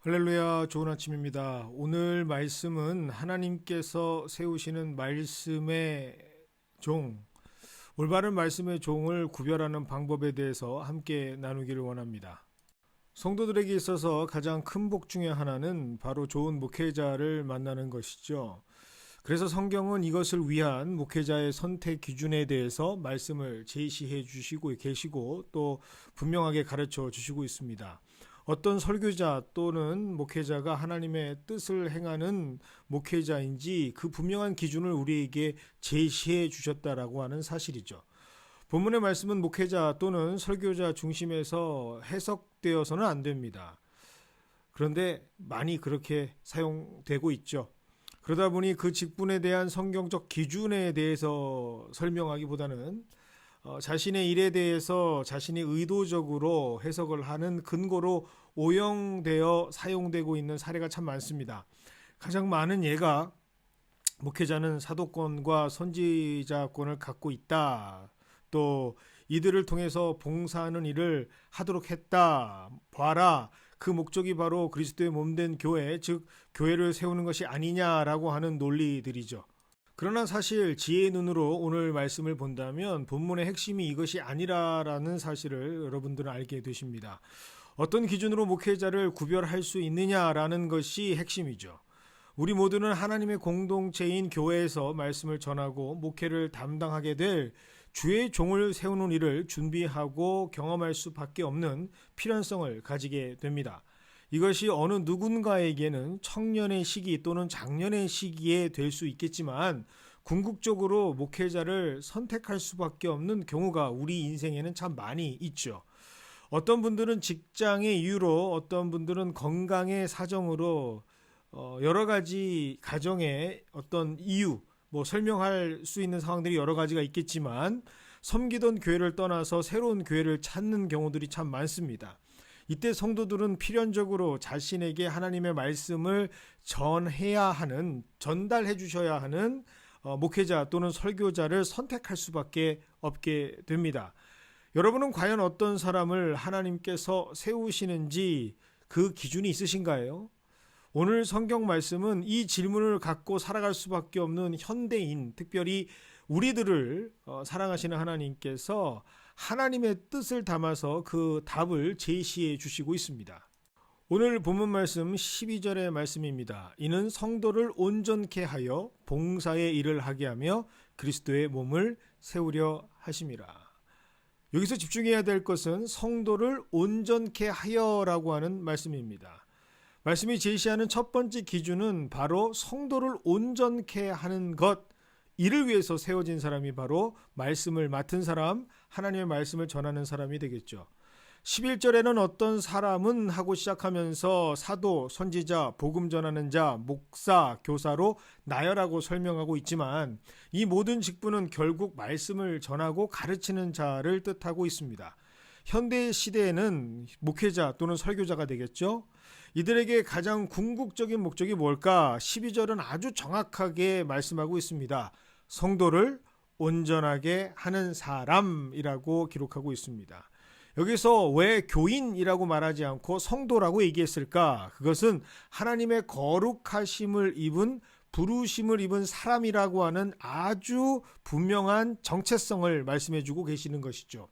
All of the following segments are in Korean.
할렐루야, 좋은 아침입니다. 오늘 말씀은 하나님께서 세우시는 말씀의 종, 올바른 말씀의 종을 구별하는 방법에 대해서 함께 나누기를 원합니다. 성도들에게 있어서 가장 큰 복 중에 하나는 바로 좋은 목회자를 만나는 것이죠. 그래서 성경은 이것을 위한 목회자의 선택 기준에 대해서 말씀을 제시해 주시고 계시고 또 분명하게 가르쳐 주시고 있습니다. 어떤 설교자 또는 목회자가 하나님의 뜻을 행하는 목회자인지 그 분명한 기준을 우리에게 제시해 주셨다라고 하는 사실이죠. 본문의 말씀은 목회자 또는 설교자 중심에서 해석되어서는 안 됩니다. 그런데 많이 그렇게 사용되고 있죠. 그러다 보니 그 직분에 대한 성경적 기준에 대해서 설명하기보다는 자신의 일에 대해서 자신이 의도적으로 해석을 하는 근거로 오용되어 사용되고 있는 사례가 참 많습니다. 가장 많은 예가 목회자는 사도권과 선지자권을 갖고 있다. 또 이들을 통해서 봉사하는 일을 하도록 했다. 봐라. 그 목적이 바로 그리스도의 몸된 교회, 즉 교회를 세우는 것이 아니냐라고 하는 논리들이죠. 그러나 사실 지혜의 눈으로 오늘 말씀을 본다면 본문의 핵심이 이것이 아니라라는 사실을 여러분들은 알게 되십니다. 어떤 기준으로 목회자를 구별할 수 있느냐라는 것이 핵심이죠. 우리 모두는 하나님의 공동체인 교회에서 말씀을 전하고 목회를 담당하게 될 주의 종을 세우는 일을 준비하고 경험할 수밖에 없는 필연성을 가지게 됩니다. 이것이 어느 누군가에게는 청년의 시기 또는 장년의 시기에 될 수 있겠지만 궁극적으로 목회자를 선택할 수밖에 없는 경우가 우리 인생에는 참 많이 있죠. 어떤 분들은 직장의 이유로, 어떤 분들은 건강의 사정으로 여러 가지 가정의 어떤 이유, 설명할 수 있는 상황들이 여러 가지가 있겠지만 섬기던 교회를 떠나서 새로운 교회를 찾는 경우들이 참 많습니다. 이때 성도들은 필연적으로 자신에게 하나님의 말씀을 전달해 주셔야 하는 목회자 또는 설교자를 선택할 수밖에 없게 됩니다. 여러분은 과연 어떤 사람을 하나님께서 세우시는지 그 기준이 있으신가요? 오늘 성경 말씀은 이 질문을 갖고 살아갈 수밖에 없는 현대인, 특별히 우리들을 사랑하시는 하나님께서 하나님의 뜻을 담아서 그 답을 제시해 주시고 있습니다. 오늘 본문 말씀 12절의 말씀입니다. 이는 성도를 온전케 하여 봉사의 일을 하게 하며 그리스도의 몸을 세우려 하심이라. 여기서 집중해야 될 것은 성도를 온전케 하여라고 하는 말씀입니다. 말씀이 제시하는 첫 번째 기준은 바로 성도를 온전케 하는 것, 이를 위해서 세워진 사람이 바로 말씀을 맡은 사람, 하나님의 말씀을 전하는 사람이 되겠죠. 11절에는 어떤 사람은 하고 시작하면서 사도, 선지자, 복음 전하는 자, 목사, 교사로 나열하고 설명하고 있지만 이 모든 직분은 결국 말씀을 전하고 가르치는 자를 뜻하고 있습니다. 현대 시대에는 목회자 또는 설교자가 되겠죠. 이들에게 가장 궁극적인 목적이 뭘까? 12절은 아주 정확하게 말씀하고 있습니다. 성도를 온전하게 하는 사람이라고 기록하고 있습니다. 여기서 왜 교인이라고 말하지 않고 성도라고 얘기했을까? 그것은 하나님의 거룩하심을 입은 부르심을 입은 사람이라고 하는 아주 분명한 정체성을 말씀해주고 계시는 것이죠.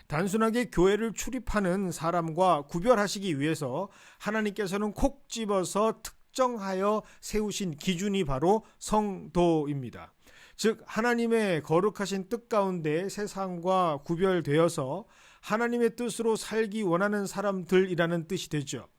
단순하게 교회를 출입하는 사람과 구별하시기 위해서 하나님께서는 콕 집어서 특정하여 세우신 기준이 바로 성도입니다. 즉 하나님의 거룩하신 뜻 가운데 세상과 구별되어서 하나님의 뜻으로 살기 원하는 사람들이라는 뜻이 되죠.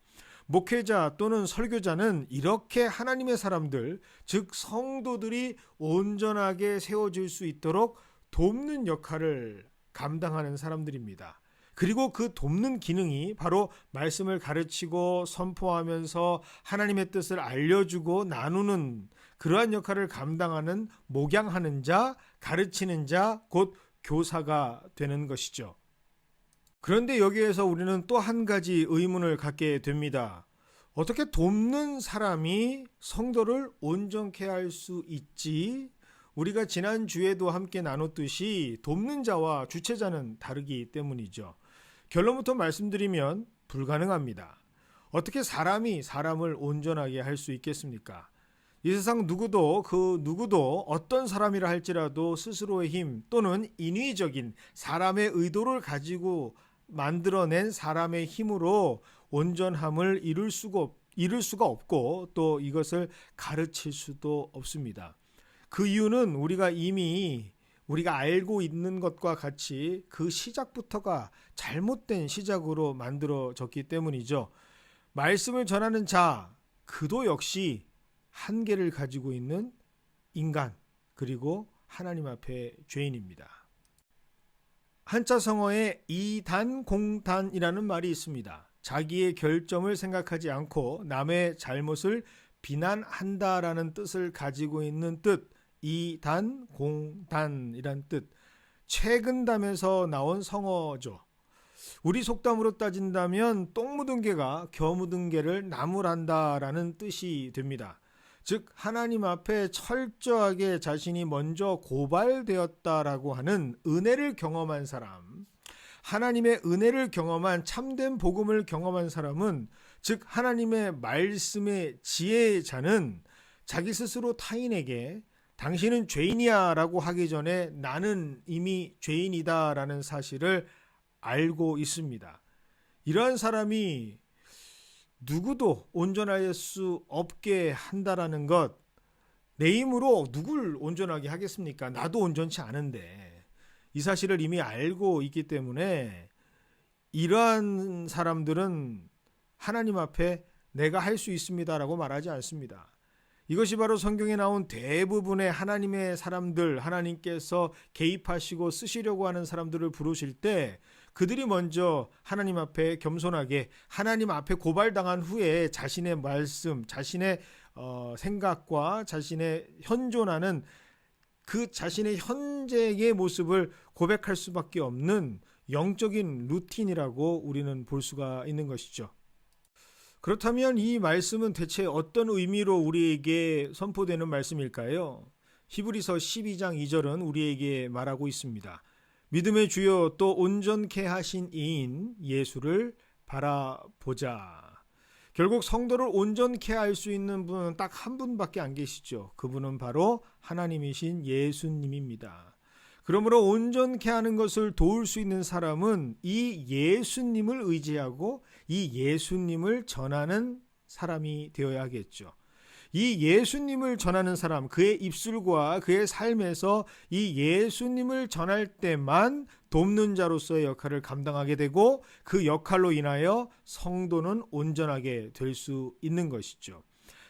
목회자 또는 설교자는 이렇게 하나님의 사람들, 즉 성도들이 온전하게 세워질 수 있도록 돕는 역할을 감당하는 사람들입니다. 그리고 그 돕는 기능이 바로 말씀을 가르치고 선포하면서 하나님의 뜻을 알려주고 나누는 그러한 역할을 감당하는 목양하는 자, 가르치는 자, 곧 교사가 되는 것이죠. 그런데 여기에서 우리는 또 한 가지 의문을 갖게 됩니다. 어떻게 돕는 사람이 성도를 온전케 할 수 있지? 우리가 지난주에도 함께 나눴듯이 돕는 자와 주체자는 다르기 때문이죠. 결론부터 말씀드리면 불가능합니다. 어떻게 사람이 사람을 온전하게 할 수 있겠습니까? 이 세상 누구도 그 누구도 어떤 사람이라 할지라도 스스로의 힘 또는 인위적인 사람의 의도를 가지고 만들어낸 사람의 힘으로 온전함을 이룰 수가 없고 또 이것을 가르칠 수도 없습니다. 그 이유는 우리가 알고 있는 것과 같이 그 시작부터가 잘못된 시작으로 만들어졌기 때문이죠. 말씀을 전하는 자, 그도 역시 한계를 가지고 있는 인간, 그리고 하나님 앞에 죄인입니다. 한자 성어에 이단공단이라는 말이 있습니다. 자기의 결점을 생각하지 않고 남의 잘못을 비난한다라는 뜻을 가지고 있는 뜻, 이단공단이란 뜻, 최근담에서 나온 성어죠. 우리 속담으로 따진다면 똥 묻은 개가 겨 묻은 개를 나무란다라는 뜻이 됩니다. 즉 하나님 앞에 철저하게 자신이 먼저 고발되었다라고 하는 은혜를 경험한 사람, 하나님의 은혜를 경험한 참된 복음을 경험한 사람은, 즉 하나님의 말씀의 지혜자는 자기 스스로 타인에게 당신은 죄인이야 라고 하기 전에 나는 이미 죄인이다 라는 사실을 알고 있습니다. 이러한 사람이 누구도 온전할 수 없게 한다라는 것, 내 힘으로 누굴 온전하게 하겠습니까? 나도 온전치 않은데. 이 사실을 이미 알고 있기 때문에 이러한 사람들은 하나님 앞에 내가 할 수 있습니다라고 말하지 않습니다. 이것이 바로 성경에 나온 대부분의 하나님의 사람들, 하나님께서 개입하시고 쓰시려고 하는 사람들을 부르실 때 그들이 먼저 하나님 앞에 겸손하게 하나님 앞에 고발당한 후에 자신의 말씀, 자신의 생각과 자신의 현존하는 그 자신의 현재의 모습을 고백할 수밖에 없는 영적인 루틴이라고 우리는 볼 수가 있는 것이죠. 그렇다면 이 말씀은 대체 어떤 의미로 우리에게 선포되는 말씀일까요? 히브리서 12장 2절은 우리에게 말하고 있습니다. 믿음의 주요 또 온전케 하신 이인 예수를 바라보자. 결국 성도를 온전케 할 수 있는 분은 딱 한 분밖에 안 계시죠. 그분은 바로 하나님이신 예수님입니다. 그러므로 온전케 하는 것을 도울 수 있는 사람은 이 예수님을 의지하고 이 예수님을 전하는 사람이 되어야겠죠. 이 예수님을 전하는 사람, 그의 입술과 그의 삶에서 이 예수님을 전할 때만 돕는 자로서의 역할을 감당하게 되고 그 역할로 인하여 성도는 온전하게 될 수 있는 것이죠.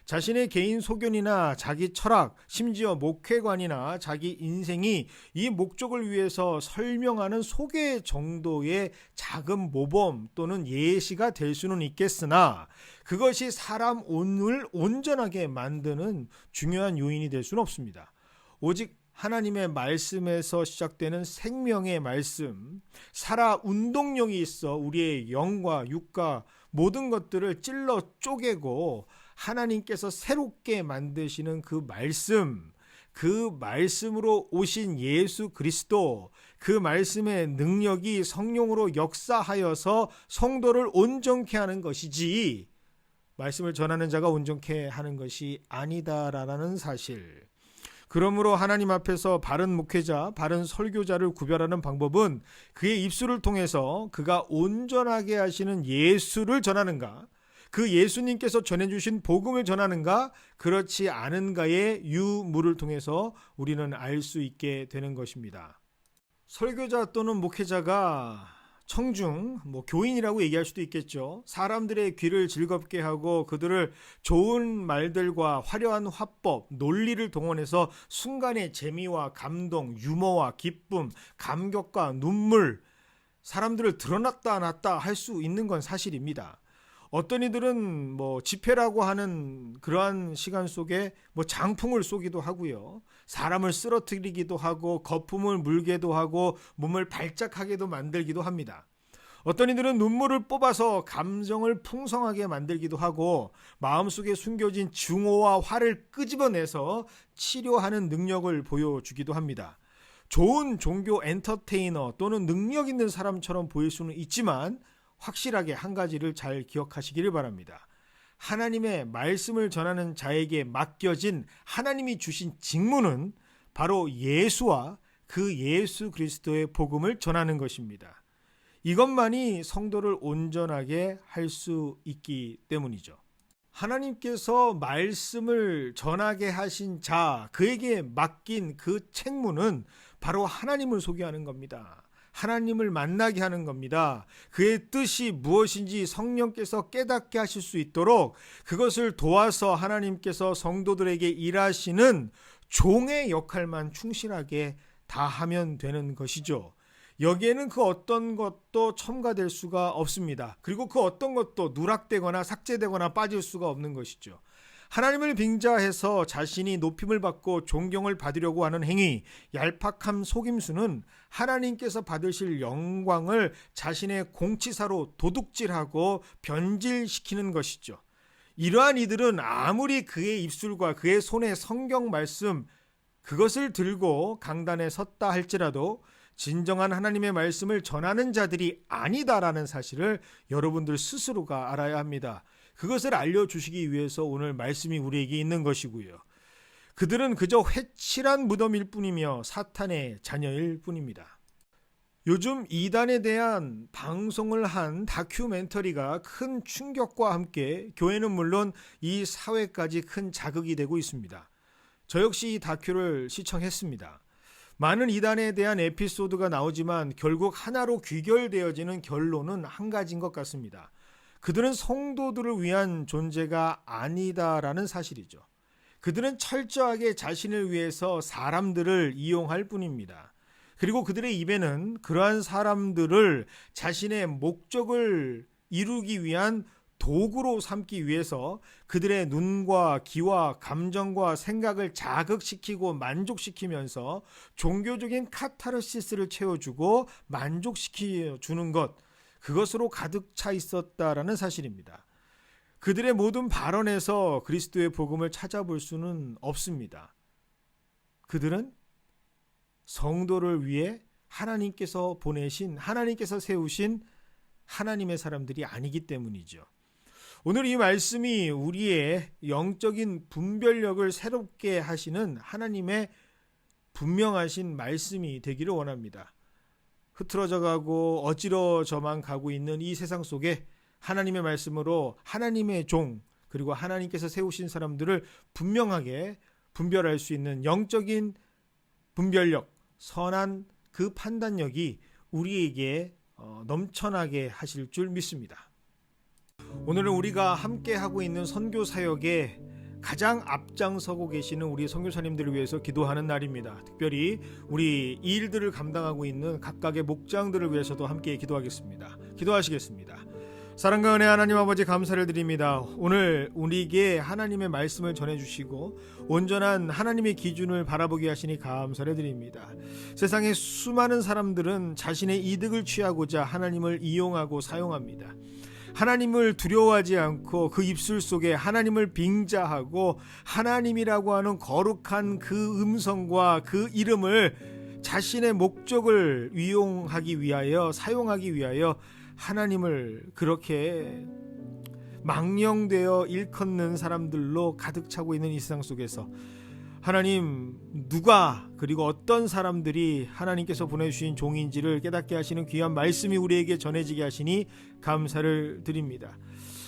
자신의 개인 소견이나 자기 철학, 심지어 목회관이나 자기 인생이 이 목적을 위해서 설명하는 소개 정도의 작은 모범 또는 예시가 될 수는 있겠으나 그것이 사람 오늘 온전하게 만드는 중요한 요인이 될 수는 없습니다. 오직 하나님의 말씀에서 시작되는 생명의 말씀, 살아 운동력이 있어 우리의 영과 육과 모든 것들을 찔러 쪼개고 하나님께서 새롭게 만드시는 그 말씀으로 오신 예수 그리스도, 그 말씀의 능력이 성령으로 역사하여서 성도를 온전케 하는 것이지 말씀을 전하는 자가 온전케 하는 것이 아니다라는 사실. 그러므로 하나님 앞에서 바른 목회자, 바른 설교자를 구별하는 방법은 그의 입술을 통해서 그가 온전하게 하시는 예수를 전하는가, 그 예수님께서 전해주신 복음을 전하는가, 그렇지 않은가의 유무를 통해서 우리는 알 수 있게 되는 것입니다. 설교자 또는 목회자가 청중, 교인이라고 얘기할 수도 있겠죠. 사람들의 귀를 즐겁게 하고 그들을 좋은 말들과 화려한 화법, 논리를 동원해서 순간의 재미와 감동, 유머와 기쁨, 감격과 눈물, 사람들을 드러났다 놨다 할 수 있는 건 사실입니다. 어떤 이들은 집회라고 하는 그러한 시간 속에 장풍을 쏘기도 하고요. 사람을 쓰러뜨리기도 하고 거품을 물게도 하고 몸을 발작하게도 만들기도 합니다. 어떤 이들은 눈물을 뽑아서 감정을 풍성하게 만들기도 하고 마음속에 숨겨진 증오와 화를 끄집어내서 치료하는 능력을 보여주기도 합니다. 좋은 종교 엔터테이너 또는 능력 있는 사람처럼 보일 수는 있지만 확실하게 한 가지를 잘 기억하시기를 바랍니다. 하나님의 말씀을 전하는 자에게 맡겨진 하나님이 주신 직무는 바로 예수와 그 예수 그리스도의 복음을 전하는 것입니다. 이것만이 성도를 온전하게 할 수 있기 때문이죠. 하나님께서 말씀을 전하게 하신 자, 그에게 맡긴 그 책무는 바로 하나님을 소개하는 겁니다. 하나님을 만나게 하는 겁니다. 그의 뜻이 무엇인지 성령께서 깨닫게 하실 수 있도록 그것을 도와서 하나님께서 성도들에게 일하시는 종의 역할만 충실하게 다하면 되는 것이죠. 여기에는 그 어떤 것도 첨가될 수가 없습니다. 그리고 그 어떤 것도 누락되거나 삭제되거나 빠질 수가 없는 것이죠. 하나님을 빙자해서 자신이 높임을 받고 존경을 받으려고 하는 행위, 얄팍함, 속임수는 하나님께서 받으실 영광을 자신의 공치사로 도둑질하고 변질시키는 것이죠. 이러한 이들은 아무리 그의 입술과 그의 손에 성경 말씀 그것을 들고 강단에 섰다 할지라도 진정한 하나님의 말씀을 전하는 자들이 아니다라는 사실을 여러분들 스스로가 알아야 합니다. 그것을 알려주시기 위해서 오늘 말씀이 우리에게 있는 것이고요. 그들은 그저 회칠한 무덤일 뿐이며 사탄의 자녀일 뿐입니다. 요즘 이단에 대한 방송을 한 다큐멘터리가 큰 충격과 함께 교회는 물론 이 사회까지 큰 자극이 되고 있습니다. 저 역시 이 다큐를 시청했습니다. 많은 이단에 대한 에피소드가 나오지만 결국 하나로 귀결되어지는 결론은 한 가지인 것 같습니다. 그들은 성도들을 위한 존재가 아니다라는 사실이죠. 그들은 철저하게 자신을 위해서 사람들을 이용할 뿐입니다. 그리고 그들의 입에는 그러한 사람들을 자신의 목적을 이루기 위한 도구로 삼기 위해서 그들의 눈과 귀와 감정과 생각을 자극시키고 만족시키면서 종교적인 카타르시스를 채워주고 만족시켜주는 것, 그것으로 가득 차 있었다라는 사실입니다. 그들의 모든 발언에서 그리스도의 복음을 찾아볼 수는 없습니다. 그들은 성도를 위해 하나님께서 보내신, 하나님께서 세우신 하나님의 사람들이 아니기 때문이죠. 오늘 이 말씀이 우리의 영적인 분별력을 새롭게 하시는 하나님의 분명하신 말씀이 되기를 원합니다. 흐트러져 가고 어지러져만 가고 있는 이 세상 속에 하나님의 말씀으로 하나님의 종 그리고 하나님께서 세우신 사람들을 분명하게 분별할 수 있는 영적인 분별력, 선한 그 판단력이 우리에게 넘쳐나게 하실 줄 믿습니다. 오늘은 우리가 함께 하고 있는 선교 사역에 가장 앞장서고 계시는 우리 선교사님들을 위해서 기도하는 날입니다. 특별히 우리 이 일들을 감당하고 있는 각각의 목장들을 위해서도 함께 기도하겠습니다. 기도하시겠습니다. 사랑과 은혜 하나님 아버지 감사를 드립니다. 오늘 우리에게 하나님의 말씀을 전해주시고 온전한 하나님의 기준을 바라보게 하시니 감사를 드립니다. 세상의 수많은 사람들은 자신의 이득을 취하고자 하나님을 이용하고 사용합니다. 하나님을 두려워하지 않고 그 입술 속에 하나님을 빙자하고 하나님이라고 하는 거룩한 그 음성과 그 이름을 자신의 목적을 이용하기 위하여 사용하기 위하여 하나님을 그렇게 망령되어 일컫는 사람들로 가득 차고 있는 이 세상 속에서 하나님 누가 그리고 어떤 사람들이 하나님께서 보내주신 종인지를 깨닫게 하시는 귀한 말씀이 우리에게 전해지게 하시니 감사를 드립니다.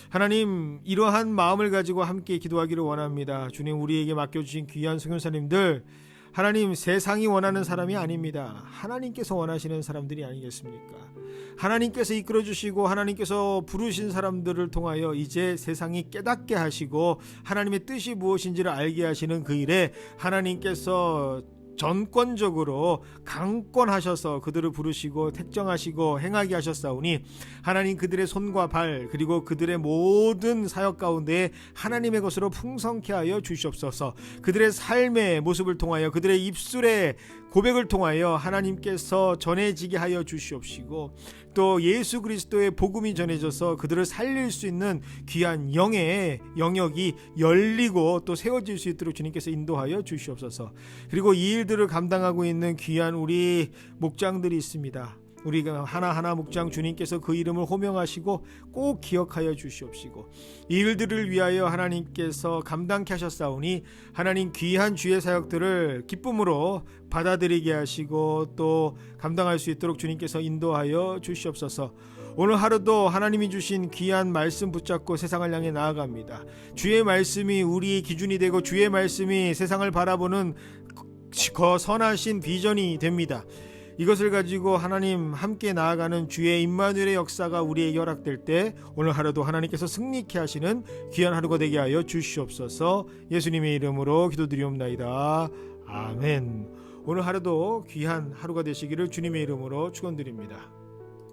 하나님 이러한 마음을 가지고 함께 기도하기를 원합니다. 주님 우리에게 맡겨주신 귀한 선교사님들 하나님 세상이 원하는 사람이 아닙니다. 하나님께서 원하시는 사람들이 아니겠습니까? 하나님께서 이끌어주시고 하나님께서 부르신 사람들을 통하여 이제 세상이 깨닫게 하시고 하나님의 뜻이 무엇인지를 알게 하시는 그 일에 하나님께서 전권적으로 강권하셔서 그들을 부르시고 택정하시고 행하게 하셨사오니 하나님 그들의 손과 발 그리고 그들의 모든 사역 가운데 하나님의 것으로 풍성케 하여 주시옵소서. 그들의 삶의 모습을 통하여 그들의 입술의 고백을 통하여 하나님께서 전해지게 하여 주시옵시고 또 예수 그리스도의 복음이 전해져서 그들을 살릴 수 있는 귀한 영의 영역이 열리고 또 세워질 수 있도록 주님께서 인도하여 주시옵소서. 그리고 이 일들을 감당하고 있는 귀한 우리 목장들이 있습니다. 우리가 하나하나 목장 주님께서 그 이름을 호명하시고 꼭 기억하여 주시옵시고 이 일들을 위하여 하나님께서 감당케 하셨사오니 하나님 귀한 주의 사역들을 기쁨으로 받아들이게 하시고 또 감당할 수 있도록 주님께서 인도하여 주시옵소서. 오늘 하루도 하나님이 주신 귀한 말씀 붙잡고 세상을 향해 나아갑니다. 주의 말씀이 우리의 기준이 되고 주의 말씀이 세상을 바라보는 선하신 비전이 됩니다. 이것을 가지고 하나님 함께 나아가는 주의 임마누엘의 역사가 우리에게 허락될 때 오늘 하루도 하나님께서 승리케 하시는 귀한 하루가 되게 하여 주시옵소서. 예수님의 이름으로 기도드리옵나이다. 아멘. 오늘 하루도 귀한 하루가 되시기를 주님의 이름으로 축원드립니다.